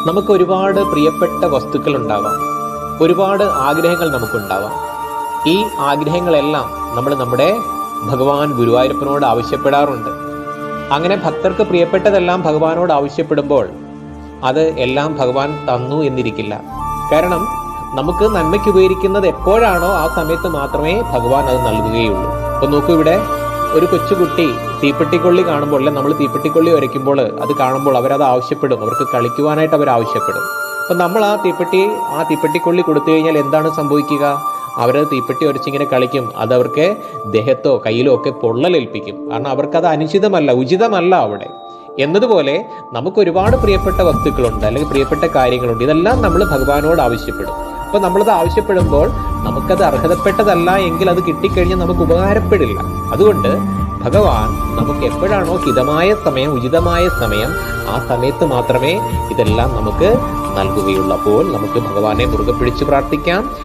നമുക്ക് ഒരുപാട് പ്രിയപ്പെട്ട വസ്തുക്കൾ ഉണ്ടാവാം, ഒരുപാട് ആഗ്രഹങ്ങൾ നമുക്കുണ്ടാവാം. ഈ ആഗ്രഹങ്ങളെല്ലാം നമ്മൾ നമ്മുടെ ഭഗവാൻ ഗുരുവായൂരപ്പനോട് ആവശ്യപ്പെടാറുണ്ട്. അങ്ങനെ ഭക്തർക്ക് പ്രിയപ്പെട്ടതെല്ലാം ഭഗവാനോട് ആവശ്യപ്പെടുമ്പോൾ അത് എല്ലാം ഭഗവാൻ തന്നു എന്നിരിക്കില്ല. കാരണം നമുക്ക് നന്മയ്ക്ക് ഉപകരിക്കുന്നത് എപ്പോഴാണോ ആ സമയത്ത് മാത്രമേ ഭഗവാൻ അത് നൽകുകയുള്ളൂ. അപ്പൊ നോക്കൂ, ഇവിടെ ഒരു കൊച്ചുകുട്ടി തീപ്പെട്ടിക്കൊള്ളി കാണുമ്പോൾ, അല്ലെ നമ്മൾ തീപ്പെട്ടിക്കൊള്ളി വരയ്ക്കുമ്പോൾ അത് കാണുമ്പോൾ അവരത് ആവശ്യപ്പെടും, അവർക്ക് കളിക്കുവാനായിട്ട് അവർ ആവശ്യപ്പെടും. അപ്പൊ നമ്മൾ ആ തീപ്പെട്ടിക്കൊള്ളി കൊടുത്തു കഴിഞ്ഞാൽ എന്താണ് സംഭവിക്കുക? അവരത് തീപ്പെട്ടി വരച്ചിങ്ങനെ കളിക്കും, അത് അവർക്ക് ദേഹത്തോ കയ്യിലോ ഒക്കെ പൊള്ളലേൽപ്പിക്കും. കാരണം അവർക്കത് അനുചിതമല്ല, ഉചിതമല്ല അവിടെ. എന്നതുപോലെ നമുക്ക് ഒരുപാട് പ്രിയപ്പെട്ട വസ്തുക്കളുണ്ട്, അല്ലെങ്കിൽ പ്രിയപ്പെട്ട കാര്യങ്ങളുണ്ട്. ഇതെല്ലാം നമ്മൾ ഭഗവാനോട് ആവശ്യപ്പെടും. അപ്പൊ നമ്മളത് ആവശ്യപ്പെടുമ്പോൾ നമുക്കത് അർഹതപ്പെട്ടതല്ല എങ്കിൽ അത് കിട്ടിക്കഴിഞ്ഞാൽ നമുക്ക് ഉപകാരപ്പെടില്ല. അതുകൊണ്ട് ഭഗവാൻ നമുക്ക് എപ്പോഴാണോ ഹിതമായ സമയം, ഉചിതമായ സമയം, ആ സമയത്ത് മാത്രമേ ഇതെല്ലാം നമുക്ക് നൽകുകയുള്ളൂ. അപ്പോൾ നമുക്ക് ഭഗവാനെ മുറുകെ പിടിച്ച് പ്രാർത്ഥിക്കാം.